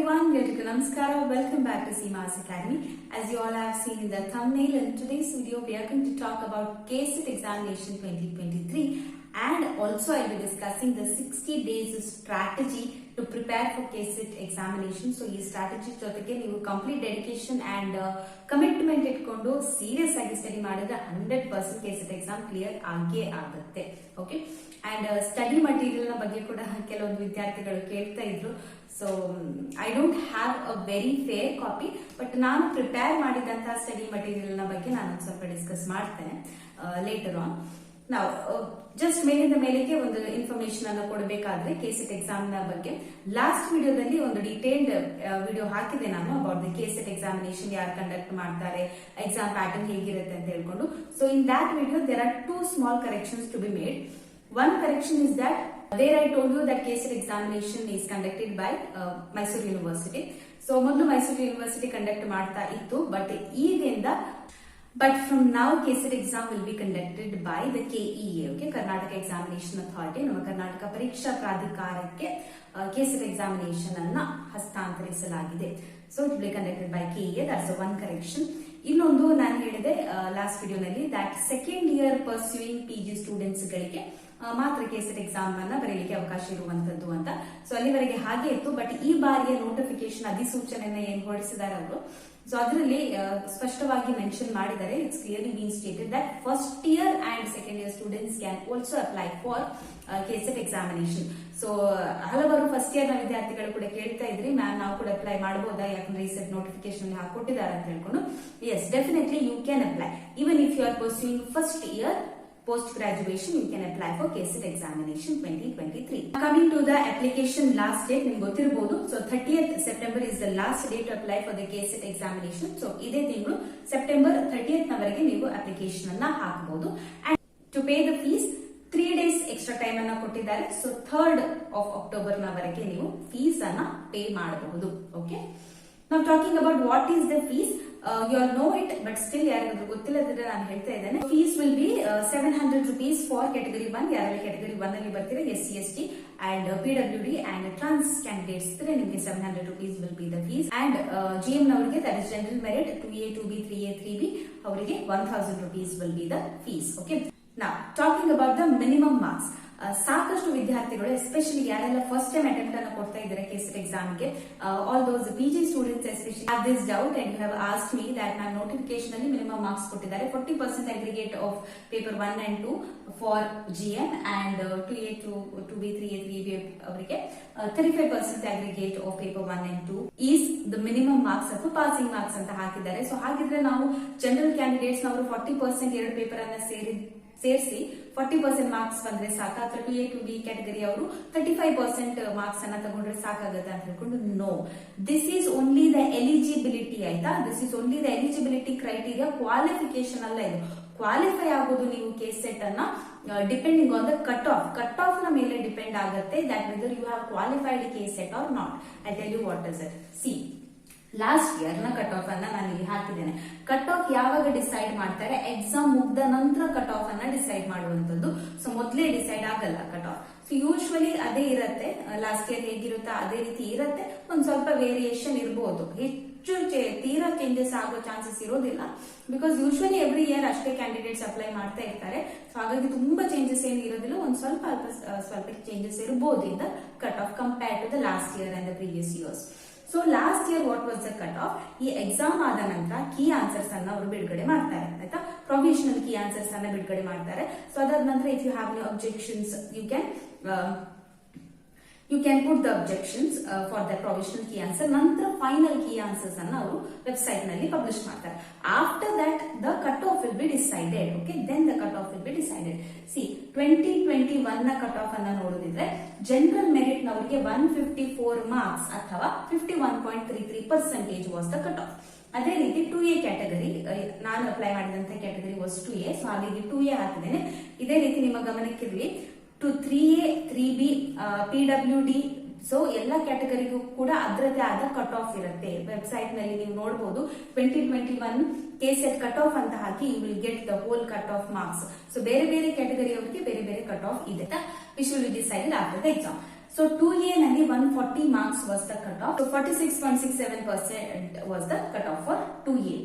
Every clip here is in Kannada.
everyone, Namaskara. Welcome back to Seema's Academy. As you all have seen in the thumbnail, in today's video we are going to talk about KCET examination 2023 and also I'll be discussing the 60 days strategy to prepare for KCET examination. So ಈ strategy ಜೊತೆಗೆ ನೀವು complete dedication and commitment ಇಟ್ಕೊಂಡು ಸೀರಿಯಸ್ ಆಗಿ ಸ್ಟಡಿ ಮಾಡಿದ್ರೆ 100% KCET exam ಕ್ಲಿಯರ್ ಆಗೇ ಆಗುತ್ತೆ. ಓಕೆ, ಅಂಡ್ ಸ್ಟಡಿ ಮಟೀರಿಯಲ್ ನ ಬಗ್ಗೆ ಕೂಡ ಕೆಲವೊಂದು ವಿದ್ಯಾರ್ಥಿಗಳು ಕೇಳ್ತಾ ಇದ್ರು. So I don't have a very fair copy, but ನಾನು ಪ್ರಿಪೇರ್ ಮಾಡಿದಂತಹ ಸ್ಟಡಿ ಮಟೀರಿಯಲ್ ನ ಬಗ್ಗೆ ನಾನು ಸ್ವಲ್ಪ ಡಿಸ್ಕಸ್ ಮಾಡ್ತೇನೆ ಲೇಟರ್ ಆನ್. ನಾವು ಜಸ್ಟ್ ಮೇಲಿಂದ ಮೇಲೆಗೆ ಒಂದು ಇನ್ಫಾರ್ಮೇಶನ್ ಅನ್ನು ಕೊಡಬೇಕಾದ್ರೆ KCET ಎಕ್ಸಾಮ್ ನ ಬಗ್ಗೆ ಲಾಸ್ಟ್ ವಿಡಿಯೋದಲ್ಲಿ ಒಂದು ಡಿಟೇಲ್ಡ್ ವಿಡಿಯೋ ಹಾಕಿದೆ ನಾನು ಅಬೌಟ್ ದ KCET ಎಕ್ಸಾಮಿನೇಷನ್, ಯಾರು ಕಂಡಕ್ಟ್ ಮಾಡ್ತಾರೆ, ಎಕ್ಸಾಮ್ ಪ್ಯಾಟರ್ನ್ ಹೇಗಿರುತ್ತೆ ಅಂತ ಹೇಳ್ಕೊಂಡು. So in that video there are 2 small corrections to be made. One correction is that there I told you that KCET examination is conducted by Mysore University. So ಮೊದಲು Mysore University ಕಂಡಕ್ಟ್ ಮಾಡ್ತಾ ಇತ್ತು, but from now KCET exam will be conducted by the KEA, okay, Karnataka Examination Authority. ನಮ್ಮ ಕರ್ನಾಟಕ ಪರೀಕ್ಷಾ ಪ್ರಾಧಿಕಾರಕ್ಕೆ KCET examination ಅನ್ನ ಹಸ್ತಾಂತರಿಸಲಾಗಿದೆ. So it will be conducted by KEA. That's the one correction. ಇನ್ನೊಂದು ನಾನು ಹೇಳಿದೆ ಲಾಸ್ಟ್ ವಿಡಿಯೋನಲ್ಲಿ that second year pursuing PG students ಗಳಿಗೆ ಮಾತ್ರ KCET ಎಕ್ಸಾಮ್ ಅನ್ನ ಬರೆಯಲಿಕ್ಕೆ ಅವಕಾಶ ಇರುವಂತದ್ದು ಅಂತ. ಸೊ ಅಲ್ಲಿವರೆಗೆ ಹಾಗೆ ಇತ್ತು, ಬಟ್ ಈ ಬಾರಿಯ ನೋಟಿಫಿಕೇಶನ್ ಅಧಿಸೂಚನೆಯನ್ನ ಏನ್ ಹೊರಡಿಸಿದ್ದಾರೆ ಅವರು, ಸೊ ಅದರಲ್ಲಿ ಸ್ಪಷ್ಟವಾಗಿ ಮೆನ್ಷನ್ ಮಾಡಿದ್ದಾರೆ. It's clearly been stated that first year and second year students can also apply for KCET examination. So ಹಲವಾರು ಫಸ್ಟ್ ಇಯರ್ ನ ವಿದ್ಯಾರ್ಥಿಗಳು ಕೂಡ ಕೇಳ್ತಾ ಇದ್ರಿ, ಮ್ಯಾಮ್ ನಾವು ಕೂಡ ಅಪ್ಲೈ ಮಾಡಬಹುದಾ, ಯಾಕಂದ್ರೆ ರೀಸೆಂಟ್ ನೋಟಿಫಿಕೇಶನ್ ಹಾಕೊಟ್ಟಿದ್ದಾರೆ ಅಂತ ಹೇಳ್ಕೊಂಡು. Yes, definitely you can apply. Even if you are pursuing first year post graduation, you can apply for KCET examination 2023. Coming to the application last date, ನಿಮಗೆ ಗೊತ್ತಿರಬಹುದು. So 30th September is the last day to apply for the KCET examination. So ಇದೇ ತಿಂಗಳು ಸೆಪ್ಟೆಂಬರ್ 30th ನವರೆಗೆ ನೀವು ಅಪ್ಲಿಕೇಶನ್ ಅನ್ನ ಹಾಕಬಹುದು. And to pay the fees 3 days extra time ಅನ್ನ ಕೊಟ್ಟಿದ್ದಾರೆ. ಸೊ 3rd of October ನವರೆಗೆ ನೀವು ಫೀಸ್ ಅನ್ನ ಪೇ ಮಾಡಬಹುದು. Okay, now talking about what is the fees, you all know it, but still ಯಾರಿಗಾದ್ರೂ ಗೊತ್ತಿಲ್ಲದಿದ್ರೆ ನಾನು ಹೇಳ್ತಾ ಇದ್ದೇನೆ. Fees will be 700 rupees for category 1. ಯಾರಲ್ಲಿ category 1 ಅಲ್ಲಿ ಬರ್ತೀರಾ, SC/ST and PWD and trans candidates ಇದ್ರೆ ನಿಮಗೆ 700 rupees will be the fees. And GM ನವರಿಗೆ, that is general merit 2A 2B 3A 3B, ಅವರಿಗೆ 1000 rupees will be the fees. Okay, now talking about the minimum marks. ಸಾಕಷ್ಟು ವಿದ್ಯಾರ್ಥಿಗಳು, ಎಸ್ಪೆಷಲಿ ಯಾರೆಲ್ಲ ಫಸ್ಟ್ ಟೈಮ್ ಅಟೆಂಪ್ಟ್ ಅನ್ನು ಕೊಡ್ತಾ ಇದ್ದಾರೆ KCET ಎಕ್ಸಾಮ್ಗೆ, all those PG students especially have this doubt and you have asked me that ನಾನು ನೋಟಿಫಿಕೇಶನ್ ಅಲ್ಲಿ ಮಿನಿಮಮ್ ಮಾರ್ಕ್ಸ್ ಕೊಟ್ಟಿದ್ದಾರೆ. 40% aggregate of paper 1 and 2 for GM and 2A 2B 3A 3B ಅವರಿಗೆ 35% aggregate of paper 1 and 2 is the minimum marks ಅಥವಾ ಪಾಸಿಂಗ್ ಮಾರ್ಕ್ಸ್ ಅಂತ ಹಾಕಿದ್ದಾರೆ. ಸೊ ಹಾಗಿದ್ರೆ ನಾವು ಜನರಲ್ ಕ್ಯಾಂಡಿಡೇಟ್ಸ್ ನವರು 40% 2 ಪೇಪರ್ ಅನ್ನ ಸೇರಿಸಿ 40% ಮಾರ್ಕ್ಸ್ ಬಂದ್ರೆ ಸಾಕ, ಅಥವಾ 2A 2B ಕ್ಯಾಟಗರಿ ಅವರು 35% ಮಾರ್ಕ್ಸ್ ಅನ್ನ ತಗೊಂಡ್ರೆ ಸಾಕಾಗತ್ತೆ ಅಂತ ಹೇಳ್ಕೊಂಡು, no, this is only the eligibility. ಆಯ್ತಾ, this is only the eligibility criteria, qualification ಅಲ್ಲ ಇದು. ಕ್ವಾಲಿಫೈ ಆಗೋದು ನೀವು KCET ಅನ್ನ depending on the cut off ನ ಮೇಲೆ ಡಿಪೆಂಡ್ ಆಗುತ್ತೆ, that whether you have qualified KCET or not. I tell you what is it. See, last year ನ ಕಟ್ ಆಫ್ ಅನ್ನ ನಾನು ಇಲ್ಲಿ ಹಾಕಿದ್ದೇನೆ. ಕಟ್ ಆಫ್ ಯಾವಾಗ ಡಿಸೈಡ್ ಮಾಡ್ತಾರೆ, ಎಕ್ಸಾಮ್ ಮುಗ್ದ ನಂತರ ಕಟ್ ಆಫ್ ಅನ್ನ ಡಿಸೈಡ್ ಮಾಡುವಂತದ್ದು. ಸೊ ಮೊದಲೇ ಡಿಸೈಡ್ ಆಗಲ್ಲ ಕಟ್ ಆಫ್. ಸೊ ಯೂಶುವಲಿ ಅದೇ ಇರುತ್ತೆ, ಲಾಸ್ಟ್ ಇಯರ್ ಹೇಗಿರುತ್ತೋ ಅದೇ ರೀತಿ ಇರುತ್ತೆ. ಒಂದ್ ಸ್ವಲ್ಪ ವೇರಿಯೇಷನ್ ಇರಬಹುದು, ಹೆಚ್ಚು ತೀರಾ ಚೇಂಜಸ್ ಆಗೋ ಚಾನ್ಸಸ್ ಇರೋದಿಲ್ಲ. ಬಿಕಾಸ್ ಯೂಶುವಲಿ ಎವ್ರಿ ಇಯರ್ ಅಷ್ಟೇ ಕ್ಯಾಂಡಿಡೇಟ್ಸ್ ಅಪ್ಲೈ ಮಾಡ್ತಾ ಇರ್ತಾರೆ. ಸೊ ಹಾಗಾಗಿ ತುಂಬಾ ಚೇಂಜಸ್ ಏನು ಇರೋದಿಲ್ಲ, ಒಂದ್ ಸ್ವಲ್ಪ ಚೇಂಜಸ್ ಇರಬಹುದು in the cut off compare to the last year and the previous years. So last year what was the cut off? ಈ ಎಕ್ಸಾಮ್ ಆದ ನಂತರ ಕೀ ಆನ್ಸರ್ಸ್ ಅನ್ನ ಅವರು ಬಿಡುಗಡೆ ಮಾಡ್ತಾರೆ. ಆಯ್ತಾ, ಪ್ರೊವಿಷನಲ್ ಕೀ ಆನ್ಸರ್ಸ್ ಅನ್ನ ಬಿಡುಗಡೆ ಮಾಡ್ತಾರೆ. ಸೊ ಅದಾದ ನಂತರ if you have any objections you can put the objections for the provisional key answer. ನಂತರ ಫೈನಲ್ ಕೀ ಆನ್ಸರ್ಸ್ ಅನ್ನ ಅವರು ವೆಬ್ಸೈಟ್ ನಲ್ಲಿ ಪಬ್ಲಿಷ್ ಮಾಡ್ತಾರೆ. After that the cut off will be decided. Okay, then the cut off will be decided. See, 2021 ನ ಕಟ್ ಆಫ್ ಅನ್ನ ನೋಡೋದಿದ್ರೆ ಜನರಲ್ ಮೆರಿಟ್ ನವರಿಗೆ 154 ಮಾರ್ಕ್ಸ್ ಅಥವಾ 51.33% ವಾಸ್ ದ ಕಟ್ ಆಫ್. ಅದೇ ರೀತಿ 2A ಕ್ಯಾಟಗರಿ, ನಾನು ಅಪ್ಲೈ ಮಾಡಿದಂತ ಕ್ಯಾಟಗರಿ ವಾಸ್ 2A, ಸೊ ಹಾಗಾಗಿ 2A ಹಾಕಿದ್ದೇನೆ. ಇದೇ ರೀತಿ ನಿಮ್ಮ ಗಮನಕ್ಕಿರಲಿ, 3A 3B PWD, ಸೊ ಎಲ್ಲ ಕ್ಯಾಟಗರಿಗೂ ಕೂಡ ಅದರದೇ ಆದ ಕಟ್ ಆಫ್ ಇರುತ್ತೆ. ವೆಬ್ಸೈಟ್ ನಲ್ಲಿ ನೀವು ನೋಡಬಹುದು 2021 KCET ಕಟ್ ಆಫ್ ಅಂತ ಹಾಕಿ you will get the whole cut off marks. So ಬೇರೆ ಬೇರೆ ಕ್ಯಾಟಗರಿ ಅವರಿಗೆ ಬೇರೆ ಬೇರೆ ಕಟ್ ಆಫ್ ಇದೆ, which will be decided after the exam. So 2A ನಲ್ಲಿ 140 marks was the cut off. 46.67% was the cut off for 2A.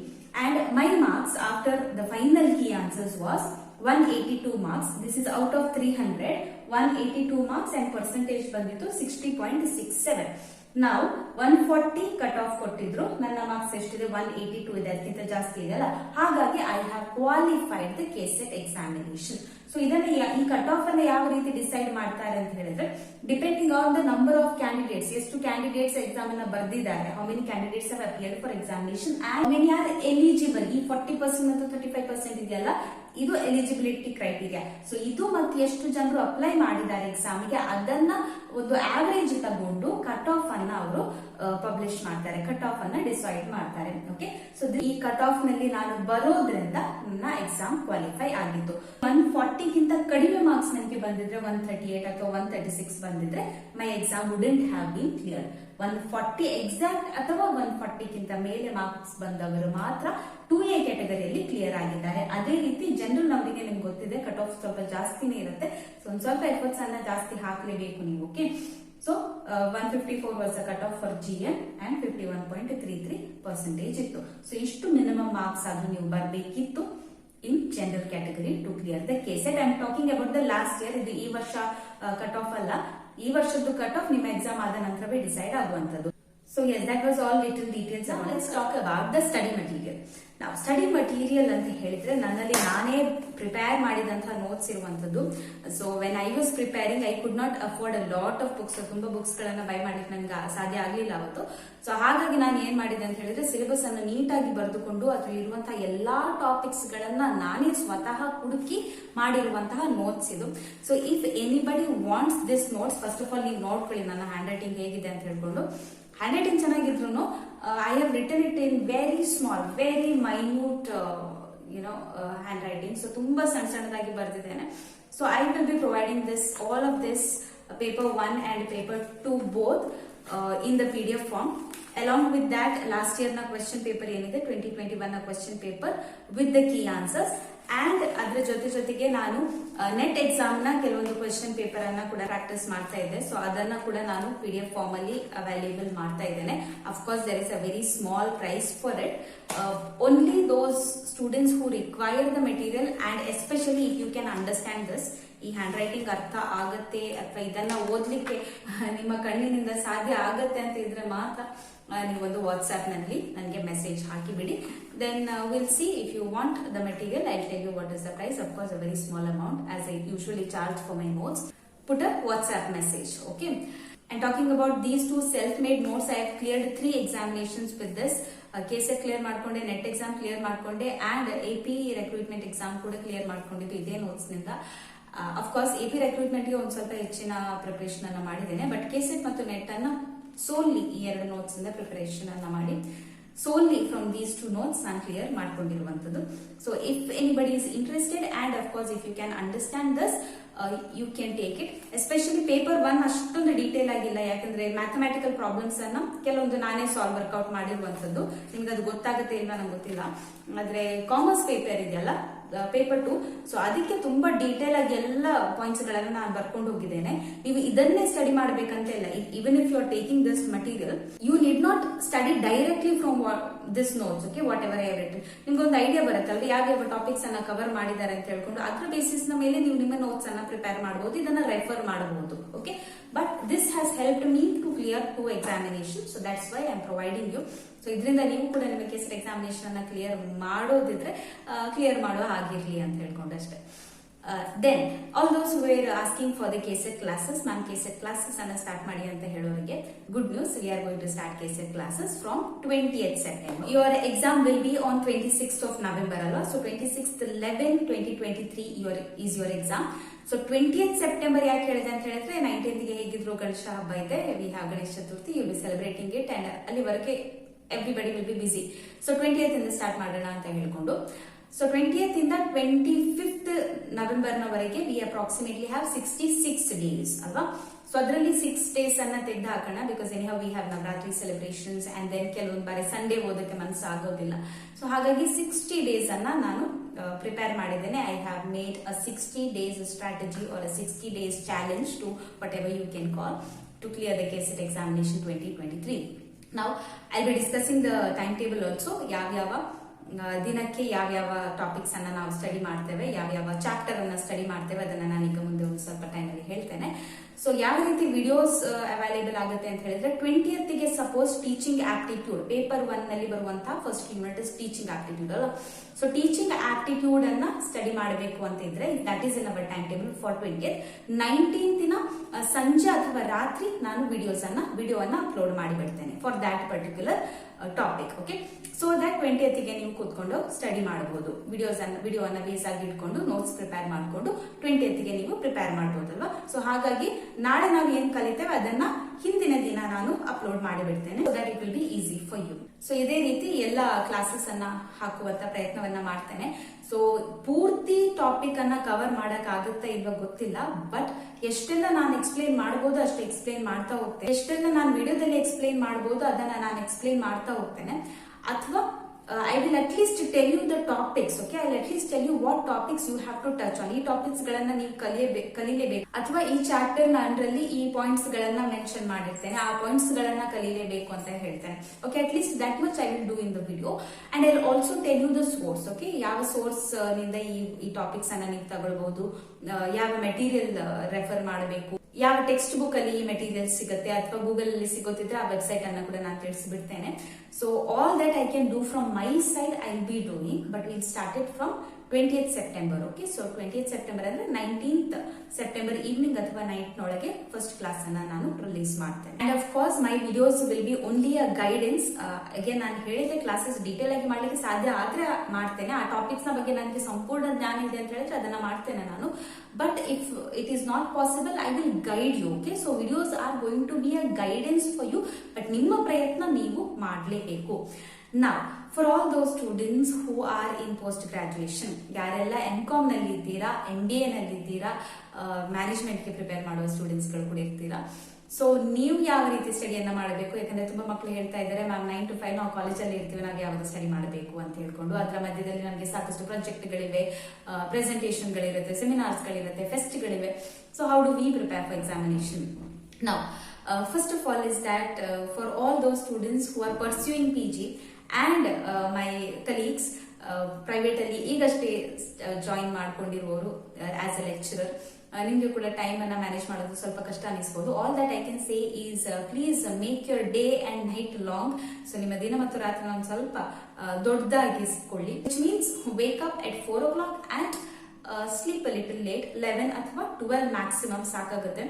And my marks after the final key answers was 182 marks. This is out of 300. 182 marks and percentage ಬಂದಿತ್ತು 60.67. ನಾವು 140 ಕಟ್ ಆಫ್ ಕೊಟ್ಟಿದ್ರು, ನನ್ನ ಮಾರ್ಕ್ಸ್ ಎಷ್ಟಿದೆ 182 ಇದೆ, ಅದಕ್ಕಿಂತ ಜಾಸ್ತಿ ಇದೆ ಅಲ್ಲ, ಹಾಗಾಗಿ I have qualified the KSET examination. So ಇದನ್ನ ಈ ಕಟ್ ಆಫ್ ಅನ್ನ ಯಾವ ರೀತಿ ಡಿಸೈಡ್ ಮಾಡ್ತಾರೆ ಅಂತ ಹೇಳಿದ್ರೆ, depending on the number of candidates, ಎಷ್ಟು ಕ್ಯಾಂಡಿಡೇಟ್ಸ್ ಎಕ್ಸಾಮ್ ಅನ್ನ ಬರ್ದಿದ್ದಾರೆ, how many candidates have appeared for examination and how many are eligible. ಈ 40% ಮತ್ತು 35% ಇದೆಯಲ್ಲ, ಇದು ಎಲಿಜಿಬಿಲಿಟಿ ಕ್ರೈಟೀರಿಯಾ. ಸೊ ಇದು ಮತ್ತೆ ಎಷ್ಟು ಜನರು ಅಪ್ಲೈ ಮಾಡಿದ್ದಾರೆ ಎಕ್ಸಾಮ್ಗೆ, ಅದನ್ನ ಒಂದು ಆವರೇಜ್ ತಗೊಂಡು ಕಟ್ ಆಫ್ ಅನ್ನ ಅವರು ಪಬ್ಲಿಷ್ ಮಾಡ್ತಾರೆ, ಕಟ್ ಆಫ್ ಅನ್ನ ಡಿಸೈಡ್ ಮಾಡ್ತಾರೆ. ಓಕೆ, ಸೊ ಈ ಕಟ್ ಆಫ್ ನಲ್ಲಿ ನಾನು ಬರೋದ್ರಿಂದ ನನ್ನ ಎಕ್ಸಾಮ್ ಕ್ವಾಲಿಫೈ ಆಗಿತ್ತು. 140ಗಿಂತ ಕಡಿಮೆ ಮಾರ್ಕ್ಸ್ ನನಗೆ ಬಂದಿದ್ರೆ, 138 ಅಥವಾ 136 ಬಂದಿದ್ರೆ, ಮೈ exam wouldn't have been clear. 140 exact ಅಥವಾ 140ಗಿಂತ ಮೇಲೆ ಮಾರ್ಕ್ಸ್ ಬಂದವರು ಮಾತ್ರ 2A ಕ್ಯಾಟಗರಿಯಲ್ಲಿ ಕ್ಲಿಯರ್ ಆಗಿದ್ದಾರೆ. ಅದೇ ರೀತಿ ಜನರಲ್ ನವರಿಗೆ ನಿಮ್ಗೆ ಗೊತ್ತಿದೆ ಕಟ್ ಆಫ್ ಸ್ವಲ್ಪ ಜಾಸ್ತಿನೇ ಇರುತ್ತೆ, ಸೊ ಒಂದ್ ಸ್ವಲ್ಪ ಎಫರ್ಟ್ಸ್ ಅನ್ನ ಜಾಸ್ತಿ ಹಾಕಲೇಬೇಕು ನೀವು. Okay, so 154 was the cut off for GM and 51.33% ಇತ್ತು. ಸೊ ಇಷ್ಟು ಮಿನಿಮಮ್ ಮಾರ್ಕ್ಸ್ ಆದ್ರೂ ನೀವು ಬರಬೇಕಿತ್ತು in general category two clear the KSET. I am talking about the last year. ಇದು ಈ ವರ್ಷ ಕಟ್ ಆಫ್ ಅಲ್ಲ, ಈ ವರ್ಷದ್ದು ಕಟ್ ಆಫ್ ನಿಮ್ಮ ಎಕ್ಸಾಮ್ ಆದ ನಂತರವೇ decide ಆಗುವಂತದ್ದು. So yes, that was all little details. Now let's talk about the study material. Now study material ಅಂತ ಹೇಳಿದ್ರೆ ನನ್ನಲ್ಲಿ ನಾನೇ ಪ್ರಿಪೇರ್ ಮಾಡಿದಂತಹ ನೋಟ್ಸ್ ಇರುವಂತದ್ದು. So when I was preparing I could not afford a lot of books. ತುಂಬಾ ಬುಕ್ಸ್ ಗಳನ್ನ ಬೈ ಮಾಡ್ಲಿಕ್ಕೆ ನನ್ಗೆ ಸಾಧ್ಯ ಆಗ್ಲಿಲ್ಲ ಅವತ್ತು. ಸೊ ಹಾಗಾಗಿ ನಾನು ಏನ್ ಮಾಡಿದೆ ಅಂತ ಹೇಳಿದ್ರೆ, ಸಿಲೆಬಸ್ ಅನ್ನು ನೀಟಾಗಿ ಬರೆದುಕೊಂಡು ಅದ್ರಲ್ಲಿ ಇರುವಂತಹ ಎಲ್ಲಾ ಟಾಪಿಕ್ಸ್ ಗಳನ್ನ ನಾನೇ ಸ್ವತಃ ಹುಡುಕಿ ಮಾಡಿರುವಂತಹ ನೋಟ್ಸ್ ಇದು. So if anybody wants this notes, first of all ನೀವು ನೋಡ್ಕೊಳ್ಳಿ ನನ್ನ ಹ್ಯಾಂಡ್ ರೈಟಿಂಗ್ ಹೇಗಿದೆ ಅಂತ ಹೇಳ್ಕೊಂಡು. ಹ್ಯಾಂಡ್ ರೈಟಿಂಗ್ ಚೆನ್ನಾಗಿದ್ರು I have written it in very small, very minute handwriting. So ತುಂಬಾ ಸಣ್ಣದಾಗಿ ಬರೆದಿದ್ದೇನೆ. So I will be providing this all of this paper 1 and paper 2 both in the PDF form. Along with that, last year na question paper ಏನಿದೆ 2021 ನ question paper with the key answers. And ಅದ್ರ ಜೊತೆಗೆ ನಾನು ನೆಟ್ ಎಕ್ಸಾಮ್ ನ ಕೆಲವೊಂದು ಕ್ವೆಶ್ಚನ್ ಪೇಪರ್ ಅನ್ನ ಕೂಡ ಪ್ರಾಕ್ಟೀಸ್ ಮಾಡ್ತಾ ಇದ್ದೆ. ಸೊ ಅದನ್ನ ಕೂಡ ನಾನು PDF ಫಾರ್ಮ್ ಅಲ್ಲಿ ಅವೈಲೇಬಲ್ ಮಾಡ್ತಾ ಇದ್ದೇನೆ. Of course there is a very small price for it. Only those students who require the material and especially if you can understand this, ಈ ಹ್ಯಾಂಡ್ ರೈಟಿಂಗ್ ಅರ್ಥ ಆಗತ್ತೆ ಅಥವಾ ಇದನ್ನ ಓದ್ಲಿಕ್ಕೆ ನಿಮ್ಮ ಕಣ್ಣಿನಿಂದ ಸಾಧ್ಯ ಆಗತ್ತೆ ಅಂತ ಇದ್ರೆ ಮಾತ್ರ ನೀವೊಂದು ವಾಟ್ಸ್ಆಪ್ ನಲ್ಲಿ ನನಗೆ ಮೆಸೇಜ್ ಹಾಕಿಬಿಡಿ. Then will see if you want the material, I tell you what is the price. Of course a very small amount as I usually charge for my notes. Put a WhatsApp message, okay? And talking about these two self-made notes, I have cleared 3 examinations with this. KSET clear ಮಾಡ್ಕೊಂಡೆ, ನೆಟ್ ಎಕ್ಸಾಮ್ ಕ್ಲಿಯರ್ ಮಾಡ್ಕೊಂಡೆ, ಅಂಡ್ AP ರಿಕ್ರೂಟ್ಮೆಂಟ್ ಎಕ್ಸಾಮ್ ಕೂಡ ಕ್ಲಿಯರ್ ಮಾಡ್ಕೊಂಡಿದ್ದು ಇದೇ ನೋಟ್ಸ್ ನಿಂದ. ಅಫ್ಕೋರ್ಸ್ AP ರಿಕ್ರೂಟ್ಮೆಂಟ್ ಗೆ ಒಂದ್ ಸ್ವಲ್ಪ ಹೆಚ್ಚಿನ ಪ್ರಿಪರೇಷನ್ ಅನ್ನ ಮಾಡಿದ್ದೇನೆ, ಬಟ್ KSET ಮತ್ತು ನೆಟ್ ಅನ್ನ ಸೋನ್ಲಿ ಈ 2 ನೋಟ್ಸ್ ಇಂದ ಪ್ರಿಪರೇಷನ್ ಅನ್ನ ಮಾಡಿ solely from these 2 notes ನಾನು ಕ್ಲಿಯರ್ ಮಾಡ್ಕೊಂಡಿರುವಂತದ್ದು. So if anybody is interested and of course if you can understand this, you can take it. Especially paper 1 ಅಷ್ಟೊಂದು ಡೀಟೇಲ್ ಆಗಿಲ್ಲ, ಯಾಕಂದ್ರೆ ಮ್ಯಾಥಮೆಟಿಕಲ್ ಪ್ರಾಬ್ಲಮ್ಸ್ ಅನ್ನ ಕೆಲವೊಂದು ನಾನೇ ಸಾಲ್ವ್ ವರ್ಕ್ಔಟ್ ಮಾಡಿರುವಂತದ್ದು. ನಿಮ್ಗೆ ಅದು ಗೊತ್ತಾಗುತ್ತೆ ಇಲ್ಲ ನಂಗೆ ಗೊತ್ತಿಲ್ಲ. ಆದ್ರೆ ಕಾಮರ್ಸ್ ಪೇಪರ್ ಇದೆಯಲ್ಲ, ಪೇಪರ್ 2, ಸೊ ಅದಕ್ಕೆ ತುಂಬಾ ಡೀಟೇಲ್ ಆಗಿ ಎಲ್ಲ ಪಾಯಿಂಟ್ಸ್ ಗಳನ್ನ ನಾನು ಬರ್ಕೊಂಡು ಹೋಗಿದ್ದೇನೆ. ನೀವು ಇದನ್ನೇ ಸ್ಟಡಿ ಮಾಡ್ಬೇಕಂತ ಇಲ್ಲ. Even if you are taking this material, you need not study directly from this notes. Okay, whatever I written, ನಿಮ್ಗೆ ಒಂದು ಐಡಿಯಾ ಬರುತ್ತಲ್ವ ಯಾವ ಟಾಪಿಕ್ಸ್ ಅನ್ನ ಕವರ್ ಮಾಡಿದ್ದಾರೆ ಅಂತ ಹೇಳ್ಕೊಂಡು ಅದ್ರ ಬೇಸಿಸ್ ನ ಮೇಲೆ ನೀವು ನಿಮ್ಮ ನೋಟ್ಸ್ ಅನ್ನ ಪ್ರಿಪೇರ್ ಮಾಡಬಹುದು, ಇದನ್ನ ರೆಫರ್ ಮಾಡಬಹುದು. Okay, but this has helped me to clear 2 examinations, so that's why I am providing you. So ಇದರಿಂದ ನೀವು ಕೂಡ ನಿಮ್ಮ KSET ಎಕ್ಸಾಮಿನೇಷನ್ ಅನ್ನ ಕ್ಲಿಯರ್ ಮಾಡೋದಿದ್ರೆ ಕ್ಲಿಯರ್ ಮಾಡೋ ಆಗಿರ್ಲಿ ಅಂತ ಹೇಳ್ಕೊಂಡು ಅಷ್ಟೇ. Then all those who are asking for the KSET classes, ನಾನು KSET ಕ್ಲಾಸಸ್ ಅನ್ನ ಸ್ಟಾರ್ಟ್ ಮಾಡಿ ಅಂತ ಹೇಳೋರಿಗೆ good news, we are going to start KSET classes from 20th September. Your exam will be on 26th of November ಅಲ್ವಾ. So 26th 11 2023 is your exam. So 20th September ಯಾಕೆ ಹೇಳಿದೆ ಅಂತ ಹೇಳಿದ್ರೆ, 19th ಗೆ ಹೇಗಿದ್ರು ಗಣೇಶ ಹಬ್ಬ ಇದೆ, we have Ganesha Chaturthi, you will be celebrating it and ಅಲ್ಲಿವರೆಗೆ everybody will be busy. So 20th ಇಂದ ಸ್ಟಾರ್ಟ್ ಮಾಡೋಣ ಅಂತ ಹೇಳ್ಕೊಂಡು, ಸೊ 20th ಇಂದ 25th November ನವರೆಗೆ ವಿ ಅಪ್ರಾಕ್ಸಿಮೇಟ್ಲಿ ಹ್ಯಾವ್ 66 days ಅಲ್ವಾ. ಸೊ ಅದರಲ್ಲಿ 6 days ಅನ್ನ ತೆಗೆದು ಹಾಕೋಣ, because anyhow we have Navaratri celebrations and then ಕೆಲವೊಂದು ಬಾರಿ ಸಂಡೇ ಓದಕ್ಕೆ ಮನಸ್ಸು ಆಗೋದಿಲ್ಲ. ಸೊ ಹಾಗಾಗಿ 60 days ಅನ್ನ ನಾನು ಪ್ರಿಪೇರ್ ಮಾಡಿದ್ದೇನೆ. I have made a 60 days strategy or a 60 days challenge to whatever you can call. to clear the KCET examination 2023. Now I'll be discussing the timetable also. ಯಾವ್ಯಾವ ದಿನಕ್ಕೆ ಯಾವ್ಯಾವ ಟಾಪಿಕ್ಸ್ ಅನ್ನ ನಾವು ಸ್ಟಡಿ ಮಾಡ್ತೇವೆ, ಯಾವ್ಯಾವ ಚಾಪ್ಟರ್ ಅನ್ನ ಸ್ಟಡಿ ಮಾಡ್ತೇವೆ, ಅದನ್ನ ನಾನೀಗ ಮುಂದೆ ಒಂದು ಸ್ವಲ್ಪ ಟೈಮ್ ಅಲ್ಲಿ ಹೇಳ್ತೇನೆ. ಸೊ ಯಾವ ರೀತಿ ವಿಡಿಯೋಸ್ ಅವೈಲೇಬಲ್ ಆಗುತ್ತೆ ಅಂತ ಹೇಳಿದ್ರೆ 20th ಗೆ ಸಪೋಸ್ ಟೀಚಿಂಗ್ ಆಪ್ಟಿಟ್ಯೂಡ್ ಪೇಪರ್ 1 ನಲ್ಲಿ ಬರುವಂತಹ first unit is teaching aptitude ಅಲ್ಲ. ಸೊ ಟೀಚಿಂಗ್ ಆಪ್ಟಿಟ್ಯೂಡ್ ಅನ್ನ ಸ್ಟಡಿ ಮಾಡಬೇಕು ಅಂತ ಇದ್ರೆ that is in our time table for 20th. 19th ಸಂಜೆ ಅಥವಾ ರಾತ್ರಿ ನಾನು ವಿಡಿಯೋವನ್ನ ಅಪ್ಲೋಡ್ ಮಾಡಿಬಿಡ್ತೇನೆ for that particular topic. Okay, so that 20th ಗೆ ನೀವು ಕೂತ್ಕೊಂಡು ಸ್ಟಡಿ ಮಾಡಬಹುದು. ವಿಡಿಯೋವನ್ನ ಬೇಸ್ ಆಗಿ ಇಟ್ಕೊಂಡು ನೋಟ್ಸ್ ಪ್ರಿಪೇರ್ ಮಾಡಿಕೊಂಡು 20th ಗೆ ನೀವು ಪ್ರಿಪೇರ್ ಮಾಡಬಹುದಲ್ವಾ. ಸೊ ಹಾಗಾಗಿ ನಾಳೆ ನಾವು ಏನ್ ಕಲಿತೇವೆ ಅದನ್ನ ಹಿಂದಿನ ದಿನ ನಾನು ಅಪ್ಲೋಡ್ ಮಾಡಿಬಿಡ್ತೇನೆ, so that it will be easy for you. So ಇದೇ ರೀತಿ ಎಲ್ಲ ಕ್ಲಾಸಸ್ ಅನ್ನ ಹಾಕುವಂತ ಪ್ರಯತ್ನವನ್ನ ಮಾಡ್ತೇನೆ. ಸೊ ಪೂರ್ತಿ ಟಾಪಿಕ್ ಅನ್ನ ಕವರ್ ಮಾಡಕ್ ಆಗುತ್ತಾ ಇಲ್ವಾ ಗೊತ್ತಿಲ್ಲ, ಬಟ್ ಎಷ್ಟೆಲ್ಲ ನಾನು ಎಕ್ಸ್ಪ್ಲೈನ್ ಮಾಡಬಹುದು ಅಷ್ಟು ಎಕ್ಸ್ಪ್ಲೈನ್ ಮಾಡ್ತಾ ಹೋಗ್ತೇನೆ. ಎಷ್ಟೆಲ್ಲ ನಾನು ವಿಡಿಯೋದಲ್ಲಿ ಎಕ್ಸ್ಪ್ಲೈನ್ ಮಾಡಬಹುದು ಅದನ್ನ ನಾನು ಎಕ್ಸ್ಪ್ಲೈನ್ ಮಾಡ್ತಾ ಹೋಗ್ತೇನೆ. ಅಥವಾ I will at least tell you the topics. Okay, I will at least tell you what topics you have to touch on. ಈ ಟಾಪಿಕ್ಸ್ ಗಳನ್ನ ನೀವು ಕಲಿಲೇಬೇಕು. ಅಥವಾ ಈ ಚಾಪ್ಟರ್ ನ ಅಂಡರಲ್ಲಿ ಈ ಪಾಯಿಂಟ್ಸ್ ಗಳನ್ನ ಮೆನ್ಷನ್ ಮಾಡಿರ್ತೇನೆ, ಆ ಪಾಯಿಂಟ್ಸ್ ಗಳನ್ನ ಕಲಿಲೇಬೇಕು ಅಂತ ಹೇಳ್ತೇನೆ. Okay, at least that much I will do in the video. And I will also tell you the source. Okay, ಯಾವ ಸೋರ್ಸ್ ನಿಂದ ಈ ಟಾಪಿಕ್ಸ್ ಅನ್ನ ನೀವು ತಗೊಳ್ಬಹುದು, ಯಾವ ಮೆಟೀರಿಯಲ್ ರೆಫರ್ ಮಾಡಬೇಕು, ಯಾವ ಟೆಕ್ಸ್ಟ್ ಬುಕ್ ಅಲ್ಲಿ ಈ ಮೆಟೀರಿಯಲ್ ಸಿಗುತ್ತೆ, ಅಥವಾ ಗೂಗಲ್ ಅಲ್ಲಿ ಸಿಗೋತಿದ್ರೆ ಆ ವೆಬ್ಸೈಟ್ ಅನ್ನ ಕೂಡ ನಾನು ತಿಳಿಸಿಬಿಡ್ತೇನೆ. So all that I can do from my side I will be doing, but will start it from 20th September. Okay, so 20th September ಅಂದ್ರೆ 19th September ಈವ್ನಿಂಗ್ ಅಥವಾ ನೈಟ್ ನೊಳಗೆ ಫಸ್ಟ್ ಕ್ಲಾಸ್ ಅನ್ನ ನಾನು ರಿಲೀಸ್ ಮಾಡ್ತೇನೆ. And of course my videos will be only a guidance. Again ನಾನು ಹೇಳಿದ ಕ್ಲಾಸಸ್ ಡೀಟೇಲ್ ಆಗಿ ಮಾಡ್ಲಿಕ್ಕೆ ಸಾಧ್ಯ ಆದ್ರೆ ಮಾಡ್ತೇನೆ. ಆ ಟಾಪಿಕ್ಸ್ ನ ಬಗ್ಗೆ ನನಗೆ ಸಂಪೂರ್ಣ ಜ್ಞಾನ ಇದೆ ಅಂತ ಹೇಳಿದ್ರೆ ಅದನ್ನ ಮಾಡ್ತೇನೆ ನಾನು. But if it is not possible I will guide you. Okay, so videos are going to be a guidance for you, but ನಿಮ್ಮ ಪ್ರಯತ್ನ ನೀವು ಮಾಡಲೇಬೇಕು. Now, for all those students who are in post graduation, ಯಾರೆಲ್ಲ MCOM ನಲ್ಲಿ ಇದ್ದೀರಾ, MBA ನಲ್ಲಿ ಇದ್ದೀರಾ, ಮ್ಯಾನೇಜ್ಮೆಂಟ್ ಗೆ ಪ್ರಿಪೇರ್ ಮಾಡುವ ಸ್ಟೂಡೆಂಟ್ಸ್ ಗಳು ಕೂಡ ಇರ್ತೀರಾ. ಸೊ ನೀವು ಯಾವ ರೀತಿ ಸ್ಟಡಿಯನ್ನ ಮಾಡಬೇಕು? ಯಾಕಂದ್ರೆ ತುಂಬಾ ಮಕ್ಕಳು ಹೇಳ್ತಾ ಇದ್ದಾರೆ, ಮ್ಯಾಮ್ 9 to 5 ನಾವು ಕಾಲೇಜಲ್ಲಿ ಇರ್ತೀವಿ, ನಾವು ಯಾವಾಗ ಸ್ಟಡಿ ಮಾಡಬೇಕು ಅಂತ ಹೇಳ್ಕೊಂಡು. ಅದರ ಮಧ್ಯದಲ್ಲಿ ನಮಗೆ ಸಾಕಷ್ಟು ಪ್ರಾಜೆಕ್ಟ್ಗಳಿವೆ, ಪ್ರೆಸೆಂಟೇಷನ್ ಗಳಿರುತ್ತೆ, ಸೆಮಿನಾರ್ಸ್ ಗಳಿರುತ್ತೆ, ಫೆಸ್ಟ್ ಗಳಿವೆ. So how do we prepare for examination? Now, first of all is that for all those students who are pursuing PG and my colleagues private ಅಲ್ಲಿ ಈಗಷ್ಟೇ ಜಾಯಿನ್ ಮಾಡ್ಕೊಂಡಿರುವವರು ಆಸ್ ಅ ಲೆಕ್ಚರರ್, ನಿಮ್ಗೆ ಕೂಡ ಟೈಮ್ ಅನ್ನ ಮ್ಯಾನೇಜ್ ಮಾಡೋದು ಸ್ವಲ್ಪ ಕಷ್ಟ ಅನಿಸಬಹುದು. All that I can say is please make your day and night long. So ನಿಮ್ಮ ದಿನ ಮತ್ತು ರಾತ್ರಿ ಒಂದು ಸ್ವಲ್ಪ ದೊಡ್ಡದಾಗಿಸ್ಕೊಳ್ಳಿ, which means wake up at 4 o'clock and sleep a little late. 11 ಅಥವಾ 12 ಮ್ಯಾಕ್ಸಿಮಮ್ ಸಾಕಾಗುತ್ತೆ.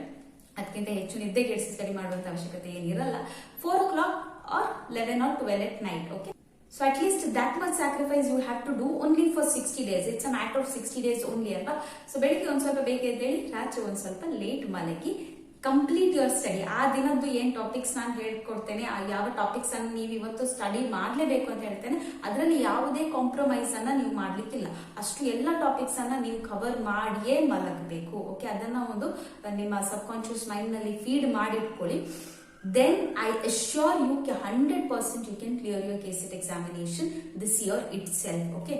ಅದಕ್ಕಿಂತ ಹೆಚ್ಚು ನಿದ್ದೆಗೆಡಿಸಿ ಸ್ಟಡಿ ಮಾಡುವಂತ ಅವಶ್ಯಕತೆ ಏನಿರಲ್ಲ. 4 o'clock or 11 or 12 at night. Okay, so at least that much sacrifice you have to do only for 60 days. It's a matter of 60 days only ಅಲ್ವಾ. ಸೊ ಬೆಳಿಗ್ಗೆ ಒಂದ್ ಸ್ವಲ್ಪ ಬೇಗ ಎದ್ದೇಳಿ, ರಾತ್ರಿ ಒಂದ್ ಸ್ವಲ್ಪ ಲೇಟ್ ಮಲಗಿ, ಕಂಪ್ಲೀಟ್ ಯುವರ್ ಸ್ಟಡಿ. ಆ ದಿನದ್ದು ಏನ್ ಟಾಪಿಕ್ಸ್ ನಾನು ಹೇಳ್ಕೊಡ್ತೇನೆ, ಆ ಯಾವ ಟಾಪಿಕ್ಸ್ ಅನ್ನು ನೀವು ಇವತ್ತು ಸ್ಟಡಿ ಮಾಡ್ಲೇಬೇಕು ಅಂತ ಹೇಳ್ತೇನೆ, ಅದರಲ್ಲಿ ಯಾವುದೇ ಕಾಂಪ್ರಮೈಸ್ ಅನ್ನ ನೀವು ಮಾಡ್ಲಿಕ್ಕಿಲ್ಲ. ಅಷ್ಟು ಎಲ್ಲ ಟಾಪಿಕ್ಸ್ ಅನ್ನ ನೀವು ಕವರ್ ಮಾಡಿಯೇ ಮಲಗಬೇಕು. ಓಕೆ, ಅದನ್ನ ಒಂದು ನಿಮ್ಮ ಸಬ್ ಕಾನ್ಶಿಯಸ್ ಮೈಂಡ್ ನಲ್ಲಿ feed ಮಾಡಿಟ್ಕೊಳ್ಳಿ. Then I assure you 100% you can clear your KCET examination this year itself. Okay,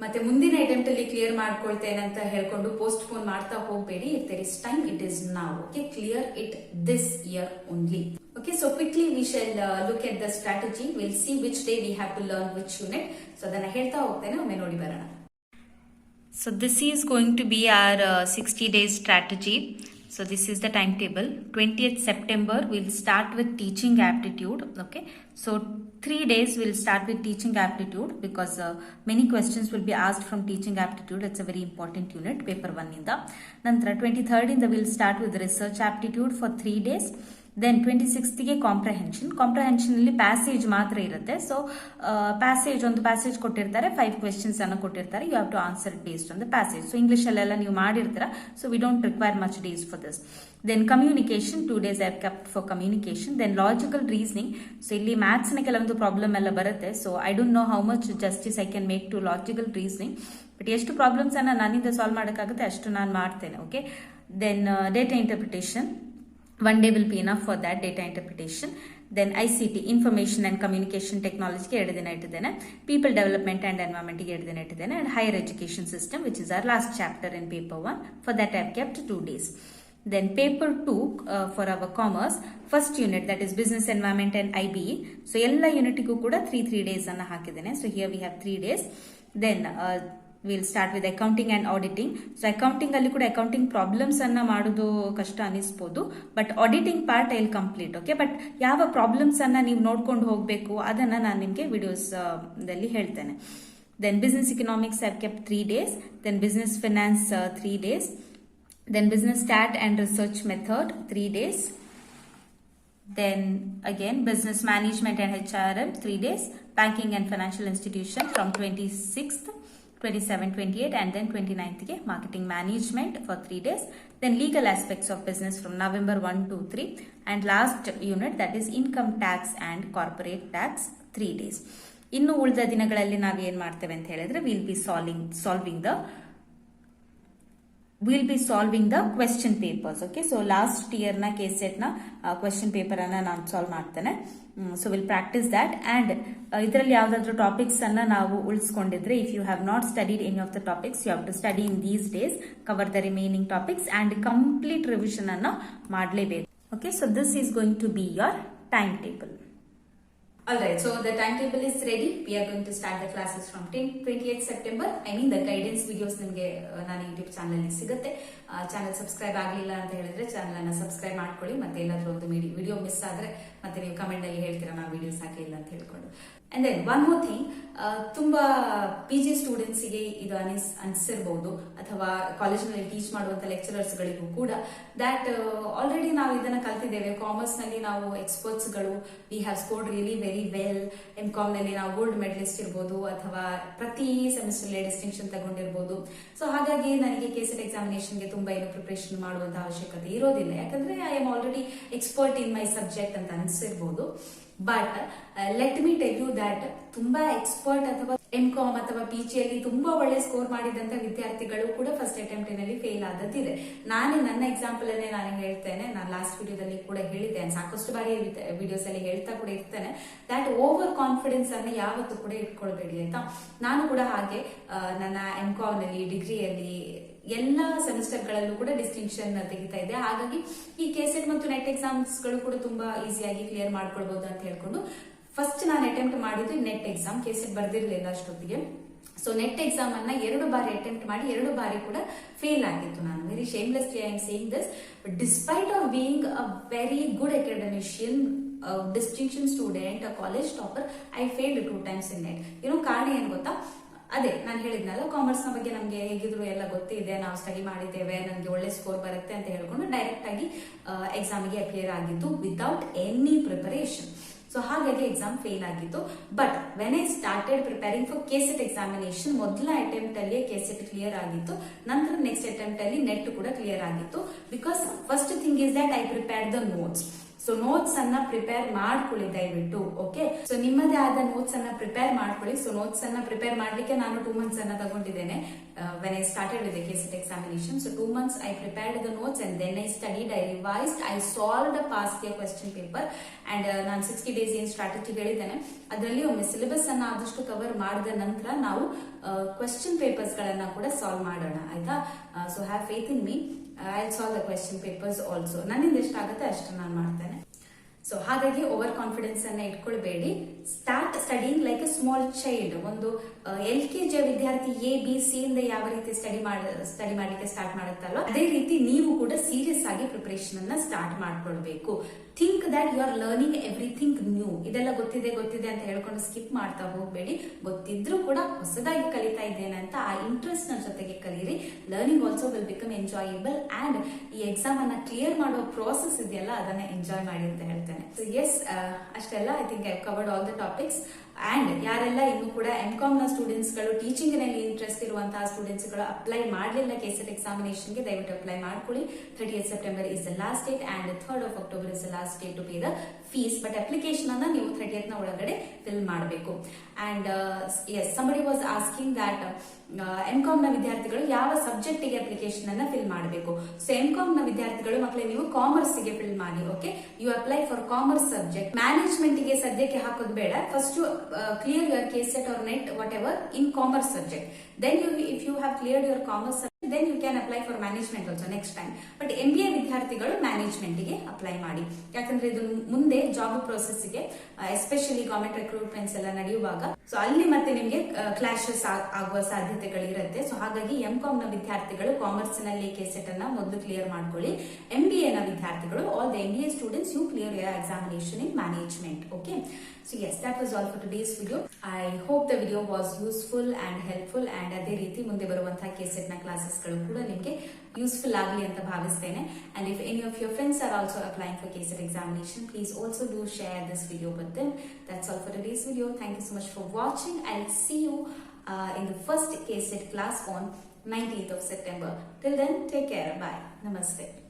ಮತ್ತೆ ಮುಂದಿನ ಅಟೆಂಪ್ಟ್ ಅಲ್ಲಿ ಕ್ಲಿಯರ್ ಮಾಡ್ಕೊಳ್ತೇನೆ ಅಂತ ಹೇಳ್ಕೊಂಡು ಪೋಸ್ಟ್ ಪೋನ್ ಮಾಡ್ತಾ ಹೋಗಬೇಡಿ. If there is time, it is now. Okay, clear it this year only. Okay, so quickly we shall look at the strategy. We'll see which day we have to learn which unit. So ಅದನ್ನ ಹೇಳ್ತಾ ಹೋಗ್ತೇನೆ, ಒಮ್ಮೆ ನೋಡಿ ಬರೋಣ. So this is going to be our 60 days strategy. So this is the timetable. 20th September we'll start with teaching aptitude. Okay, so 3 days we'll start with teaching aptitude because many questions will be asked from teaching aptitude. It's a very important unit, paper 1 inda. Nantra 23rd inda we'll start with research aptitude for 3 days. Then 26th ಗೆ ಕಾಂಪ್ರಹೆನ್ಷನ್ ಅಲ್ಲಿ ಪ್ಯಾಸೇಜ್ ಮಾತ್ರ ಇರುತ್ತೆ. ಸೊ ಒಂದು ಪ್ಯಾಸೇಜ್ ಕೊಟ್ಟಿರ್ತಾರೆ, 5 questions ಅನ್ನು ಕೊಟ್ಟಿರ್ತಾರೆ. You have to answer based on the passage. So English ಅಲ್ಲೆಲ್ಲ ನೀವು ಮಾಡಿರ್ತೀರಾ, so we don't require much days for this. Then communication 2 days I have kept for communication. Then logical reasoning. So ಇಲ್ಲಿ ಮ್ಯಾಥ್ಸ್ ನ ಕೆಲವೊಂದು ಪ್ರಾಬ್ಲಮ್ ಎಲ್ಲ ಬರುತ್ತೆ. So I don't know how much justice I can make to logical reasoning, but ಎಷ್ಟು ಪ್ರಾಬ್ಲಮ್ಸ್ ಅನ್ನ ನನ್ನಿಂದ ಸಾಲ್ವ್ ಮಾಡೋಕ್ಕಾಗುತ್ತೆ ಅಷ್ಟು ನಾನು ಮಾಡ್ತೇನೆ. Okay, then data interpretation. 1 day will be enough for that, data interpretation. Then ICT, information and communication technology ಗೆ 2 ದಿನ ಇಟ್ಟಿದ್ದೇನೆ. People development and environment ಗೆ 2 ದಿನ ಇಟ್ಟಿದ್ದೇನೆ. And higher education system, which is our last chapter in paper 1. For that I have kept 2 days. Then paper 2 for our commerce, first unit that is business environment and IBE. So ಎಲ್ಲ ಯೂನಿಟ್ಗೂ ಕೂಡ 3 days ಅನ್ನ ಹಾಕಿದ್ದೇನೆ. So here we have 3 days. Then we'll start with accounting and auditing. So accounting ಅಲ್ಲಿ ಕೂಡ accounting problems ಅನ್ನ ಮಾಡೋದು ಕಷ್ಟ ಅನಿಸ್ಬೋದು, but auditing part I'll complete. Okay, but ಯಾವ ಪ್ರಾಬ್ಲಮ್ಸ್ ಅನ್ನ ನೀವು ನೋಡ್ಕೊಂಡು ಹೋಗಬೇಕು ಅದನ್ನ ನಾನು ನಿಮಗೆ ವಿಡಿಯೋಸ್ ದಲ್ಲಿ ಹೇಳ್ತೇನೆ. Then business economics I've kept 3 days. Then business finance 3 days. Then business stat and research method 3 days. Then again business management and HRM 3 days. Banking and financial institution from 26th, 27, 28 and then 29th ke marketing management for 3 days. Then legal aspects of business from November 1 to 3 and last unit that is income tax and corporate tax 3 days. ಇನ್ನು ಉಳಿದ ದಿನಗಳಲ್ಲಿ ನಾವು ಏನ್ ಮಾಡ್ತೇವೆ ಅಂತ ಹೇಳಿದ್ರೆ will be solving the question papers. Okay, so last year ನ ಕೆಸೆಟ್ ನ ಕ್ವೆಶ್ಚನ್ ಪೇಪರ್ ಅನ್ನ ನಾನು ಸಾಲ್ವ್ ಮಾಡ್ತೇನೆ. So will practice that. And ಇದರಲ್ಲಿ ಯಾವ್ದಾದ್ರು ಟಾಪಿಕ್ಸ್ ಅನ್ನ ನಾವು ಉಳಿಸ್ಕೊಂಡಿದ್ರೆ, if you have not studied any of the topics, you have to study in these days, cover the remaining topics and complete revision ಅನ್ನ ಮಾಡಲೇಬೇಕು. Okay, so this is going to be your time table. Alright, so the timetable is ready. We are going to start the classes from 28th September. I mean the guidance videos ನಿಮಗೆ ನಾನು ಯೂಟ್ಯೂಬ್ ಚಾನಲ್ ಅಲ್ಲಿ ಸಿಗುತ್ತೆ. ಚಾನಲ್ ಸಬ್ಸ್ಕ್ರೈಬ್ ಆಗಲಿಲ್ಲ ಅಂತ ಹೇಳಿದ್ರೆ ಚಾನಲ್ ಅನ್ನ ಸಬ್ಸ್ಕ್ರೈಬ್ ಮಾಡ್ಕೊಳ್ಳಿ. ಮತ್ತೆ ಏನಾದ್ರೂ ಒಂದು ವಿಡಿಯೋ ಮಿಸ್ ಆದ್ರೆ ಮತ್ತೆ ನೀವು ಕಮೆಂಟ್ ಅಲ್ಲಿ ಹೇಳ್ತೀರಾ ನಾವು ವಿಡಿಯೋಸ್ ಹಾಕಿಲ್ಲ ಅಂತ ಹೇಳ್ಕೊಂಡು. And then one more thing, ತುಂಬಾ PG ಸ್ಟೂಡೆಂಟ್ಸ್ ಗೆ ಇದು ಅನಿಸಿರ್ಬಹುದು, ಅಥವಾ ಕಾಲೇಜಿನಲ್ಲಿ ಟೀಚ್ ಮಾಡುವಂತ ಲೆಕ್ಚರರ್ಸ್ ಗಳಿಗೂ ಕೂಡ, ದಟ್ ಆಲ್ರೆಡಿ ನಾವು ಇದನ್ನ ಕಲ್ತಿದ್ದೇವೆ. ಕಾಮರ್ಸ್ ನಲ್ಲಿ ನಾವು ಎಕ್ಸ್ಪರ್ಟ್ಸ್ ಗಳು, we have scored really very well. MCom ನಲ್ಲಿ ನಾವು ಗೋಲ್ಡ್ ಮೆಡಲಿಸ್ಟ್ ಇರ್ಬೋದು, ಅಥವಾ ಪ್ರತಿ ಸೆಮಿಸ್ಟರ್ ಡಿಸ್ಟಿಂಕ್ಷನ್ ತಗೊಂಡಿರ್ಬೋದು. ಸೊ ಹಾಗಾಗಿ ನನಗೆ ಕೆಸೆಟ್ ಎಕ್ಸಾಮಿನೇಷನ್ ಗೆ ತುಂಬಾ ಏನು ಪ್ರಿಪರೇಷನ್ ಮಾಡುವಂತ ಅವಶ್ಯಕತೆ ಇರೋದಿಲ್ಲ, ಯಾಕಂದ್ರೆ I am already expert in my subject ಅಂತ ಅನಿಸಿರ್ಬೋದು. But let me tell you that ತುಂಬಾ ಎಕ್ಸ್ಪರ್ಟ್ ಅಥವಾ MCom ಅಥವಾ PG ಅಲ್ಲಿ ತುಂಬಾ ಒಳ್ಳೆ ಸ್ಕೋರ್ ಮಾಡಿದಂತ ವಿದ್ಯಾರ್ಥಿಗಳು ಕೂಡ ಫಸ್ಟ್ ಅಟೆಂಪ್ಟ್ ನಲ್ಲಿ ಫೇಲ್ ಆದದ್ದಿದೆ. ನಾನೇ ನನ್ನ ಎಕ್ಸಾಂಪಲ್ ಅನ್ನೇ ನಾನು ಹೇಳ್ತೇನೆ. ನಾನು ಲಾಸ್ಟ್ ವಿಡಿಯೋದಲ್ಲಿ ಕೂಡ ಹೇಳಿದ್ದೇನೆ, ಸಾಕಷ್ಟು ಬಾರಿ ವಿಡಿಯೋಸ್ ಅಲ್ಲಿ ಹೇಳ್ತಾ ಕೂಡ ಇರ್ತೇನೆ, ದಟ್ ಓವರ್ ಕಾನ್ಫಿಡೆನ್ಸ್ ಅನ್ನ ಯಾವತ್ತೂ ಕೂಡ ಇಟ್ಕೊಳ್ಬೇಡಿ ಆಯ್ತಾ. ನಾನು ಕೂಡ ಹಾಗೆ ನನ್ನ MCom ನಲ್ಲಿ, ಡಿಗ್ರಿಯಲ್ಲಿ ಎಲ್ಲ ಸೆಮಿಸ್ಟರ್ ಗಳಲ್ಲೂ ಕೂಡ ಡಿಸ್ಟಿಂಕ್ಷನ್ ತೆಗಿತಾ ಇದೆ. ಹಾಗಾಗಿ ಈ ಕೆಸೆಟ್ ಮತ್ತು ನೆಟ್ ಎಕ್ಸಾಮ್ಸ್ ಗಳು ಕೂಡ ತುಂಬಾ ಈಸಿಯಾಗಿ ಕ್ಲಿಯರ್ ಮಾಡ್ಕೊಳ್ಬಹುದು ಅಂತ ಹೇಳ್ಕೊಂಡು ಫಸ್ಟ್ ನಾನು ಅಟೆಂಪ್ಟ್ ಮಾಡಿದ್ದು ನೆಟ್ ಎಕ್ಸಾಮ್. ಕೆಸೆಟ್ ಬರ್ದಿರ್ಲಿಲ್ಲ ಅಷ್ಟೊತ್ತಿಗೆ. ಸೊ ನೆಟ್ ಎಕ್ಸಾಮ್ ಅನ್ನ 2 ಬಾರಿ ಅಟೆಂಪ್ಟ್ ಮಾಡಿ 2 ಬಾರಿ ಕೂಡ ಫೇಲ್ ಆಗಿತ್ತು. ನಾನು very shamelessly I am saying this, but despite of being a very good academician, distinction student, a college topper, I failed 2 times in NET. ಏನೋ ಕಾರಣ ಏನ್ ಗೊತ್ತಾ? ಅದೇ ನಾನು ಹೇಳಿದ್ನಲ್ಲ, ಕಾಮರ್ಸ್ ನ ಬಗ್ಗೆ ನಮ್ಗೆ ಹೇಗಿದ್ರು ಎಲ್ಲ ಗೊತ್ತಿದೆ, ನಾವು ಸ್ಟಡಿ ಮಾಡಿದ್ದೇವೆ, ನಮ್ಗೆ ಒಳ್ಳೆ ಸ್ಕೋರ್ ಬರುತ್ತೆ ಅಂತ ಹೇಳ್ಕೊಂಡು ಡೈರೆಕ್ಟ್ ಆಗಿ ಎಕ್ಸಾಮಿಗೆ ಅಪಿಯರ್ ಆಗಿದ್ದು ವಿತೌಟ್ ಎನಿ ಪ್ರಿಪರೇಷನ್. ಸೊ ಹಾಗಾಗಿ ಎಕ್ಸಾಮ್ ಫೇಲ್ ಆಗಿತ್ತು. But when I started preparing for KSET examination, ಮೊದಲ ಅಟೆಂಪ್ಟ್ ಅಲ್ಲಿ ಕೆಸೆಟ್ ಕ್ಲಿಯರ್ ಆಗಿತ್ತು. ನಂತರ ನೆಕ್ಸ್ಟ್ ಅಟೆಂಪ್ಟ್ ಅಲ್ಲಿ ನೆಟ್ ಕೂಡ ಕ್ಲಿಯರ್ ಆಗಿತ್ತು. Because first thing is that I prepare the notes. So notes ಅನ್ನ ಪ್ರಿಪೇರ್ ಮಾಡ್ಕೊಳ್ಳಿ ದಯವಿಟ್ಟು. ಓಕೆ, ಸೊ ನಿಮ್ಮದೇ ಆದ ನೋಟ್ಸ್ ಅನ್ನ ಪ್ರಿಪೇರ್ ಮಾಡ್ಕೊಳ್ಳಿ. ಸೊ ನೋಟ್ಸ್ ಅನ್ನ ಪ್ರಿಪೇರ್ ಮಾಡ್ಲಿಕ್ಕೆ ನಾನು 2 months ಅನ್ನ ತಗೊಂಡಿದ್ದೇನೆ when I started with the KCET examination. So 2 months I prepared the notes and then I studied, I revised, I solved a past year question paper and ನಾನು 60 days ಏನ್ ಸ್ಟ್ರಾಟಜಿ ಹೇಳಿದ್ದೇನೆ ಅದರಲ್ಲಿ ಒಮ್ಮೆ ಸಿಲೆಬಸ್ ಅನ್ನ ಆದಷ್ಟು ಕವರ್ ಮಾಡಿದ ನಂತರ ನಾವು ಕ್ವೆಶ್ಚನ್ ಪೇಪರ್ಸ್ ಗಳನ್ನ ಕೂಡ ಸಾಲ್ವ್ ಮಾಡೋಣ ಆಯ್ತಾ. So have faith in me, I solve the question papers also. ನನ್ನಿಂದ ಎಷ್ಟಾಗುತ್ತೆ ಅಷ್ಟು ನಾನು ಮಾಡ್ತೇನೆ. ಸೊ ಹಾಗಾಗಿ ಓವರ್ ಕಾನ್ಫಿಡೆನ್ಸ್ ಅನ್ನ ಇಟ್ಕೊಳ್ಬೇಡಿ. Start studying like a small child. ಒಂದು LKG ವಿದ್ಯಾರ್ಥಿ ABC ಇಂದ ಯಾವ ರೀತಿ ಸ್ಟಡಿ ಮಾಡ್ಲಿಕ್ಕೆ ಸ್ಟಾರ್ಟ್ ಮಾಡುತ್ತಲ್ವ, ಅದೇ ರೀತಿ ನೀವು ಕೂಡ ಸೀರಿಯಸ್ ಆಗಿ ಪ್ರಿಪರೇಷನ್ ಅನ್ನ ಸ್ಟಾರ್ಟ್ ಮಾಡ್ಕೊಳ್ಬೇಕು. Think that you are learning everything new. ಇದೆಲ್ಲ ಗೊತ್ತಿದೆ ಅಂತ ಹೇಳ್ಕೊಂಡು ಸ್ಕಿಪ್ ಮಾಡ್ತಾ ಹೋಗ್ಬೇಡಿ. ಗೊತ್ತಿದ್ರು ಕೂಡ ಹೊಸದಾಗಿ ಕಲಿತಾ ಇದ್ದೇನೆ ಅಂತ ಆ ಇಂಟ್ರೆಸ್ಟ್ ನ ಜೊತೆಗೆ ಕಲೀರಿ. Learning also will become enjoyable and ಈ ಎಕ್ಸಾಮ್ ಅನ್ನ ಕ್ಲಿಯರ್ ಮಾಡುವ ಪ್ರೋಸೆಸ್ ಇದೆಯಲ್ಲ ಅದನ್ನ ಎಂಜಾಯ್ ಮಾಡಿ ಅಂತ ಹೇಳ್ತೇನೆ. ಸೊ ಎಸ್, ಅಷ್ಟೆಲ್ಲ I think I covered all the topics. And ಯಾರೆಲ್ಲ ಇನ್ನು ಕೂಡ MCom ನ ಸ್ಟೂಡೆಂಟ್ಸ್ ಗಳು, ಟೀಚಿಂಗ್ ನಲ್ಲಿ ಇಂಟ್ರೆಸ್ಟ್ ಇರುವಂತಹ ಸ್ಟೂಡೆಂಟ್ಸ್ ಗಳು ಅಪ್ಲೈ ಮಾಡಲಿಲ್ಲ ಕೆಸೆಟ್ ಎಕ್ಸಾಮಿನೇಷನ್ ಗೆ, ದಯವಿಟ್ಟು ಅಪ್ಲೈ ಮಾಡ್ಕೊಳ್ಳಿ. 30th September is the last date and 3rd of October is the last date to pay the fees. But application ಅನ್ನ ನೀವು 30th ನ ಒಳಗಡೆ ಫಿಲ್ ಮಾಡಬೇಕು. And yes, somebody was asking that MCom ನ ವಿದ್ಯಾರ್ಥಿಗಳು ಯಾವ ಸಬ್ಜೆಕ್ಟ್ ಗೆ ಅಪ್ಲಿಕೇಶನ್ ಅನ್ನ ಫಿಲ್ ಮಾಡಬೇಕು. ಸೊ MCom ನ ವಿದ್ಯಾರ್ಥಿಗಳು ಮಕ್ಕಳೇ ನೀವು ಕಾಮರ್ಸ್ ಗೆ ಫಿಲ್ ಮಾಡಿ. Okay, you apply for commerce subject. Management ಗೆ ಸದ್ಯಕ್ಕೆ ಹಾಕೋದು ಬೇಡ. First you clear your KCET or NET whatever in commerce subject. Then if you have cleared your commerce subject, then you can apply for management also next time. But MBA ವಿದ್ಯಾರ್ಥಿಗಳು ಮ್ಯಾನೇಜ್ಮೆಂಟ್ ಗೆ ಅಪ್ಲೈ ಮಾಡಿ, ಯಾಕಂದ್ರೆ ಇದು ಮುಂದೆ ಜಾಬ್ ಪ್ರೋಸೆಸ್ ಗೆ ಎಸ್ಪೆಷಲಿ ಗವರ್ಮೆಂಟ್ ರಿಕ್ರೂಟ್ಮೆಂಟ್ಸ್ ಎಲ್ಲ ನಡೆಯುವಾಗ ಸೊ ಅಲ್ಲಿ ಮತ್ತೆ ನಿಮ್ಗೆ ಕ್ಲಾಶಸ್ ಆಗುವ ಸಾಧ್ಯತೆಗಳಿರುತ್ತೆ. ಸೊ ಹಾಗಾಗಿ MCOM ನ ವಿದ್ಯಾರ್ಥಿಗಳು ಕಾಮರ್ಸ್ ನಲ್ಲಿ ಕೆಸೆಟ್ ಅನ್ನ ಮೊದಲು ಕ್ಲಿಯರ್ ಮಾಡ್ಕೊಳ್ಳಿ. MBA ನ ವಿದ್ಯಾರ್ಥಿಗಳು all the MBA students you clear your examination in management. Okay, so yes, that was all for today's video. I hope the video was useful and helpful, and ಅದೇ ರೀತಿ ಮುಂದೆ ಬರುವಂತಹ ಕೆಸೆಟ್ ನ ಕ್ಲಾಸಸ್ ಗಳು ಕೂಡ ನಿಮಗೆ ಯೂಸ್ಫುಲ್ ಆಗಲಿ ಅಂತ ಭಾವಿಸ್ತೇನೆ. And if any of your friends are also applying for KCET examination, please also do share this video with them. That's all for today's video. Thank you so much for watching. I'll see you in the first KCET class on 19th of September. Till then, take care. Bye. Namaste.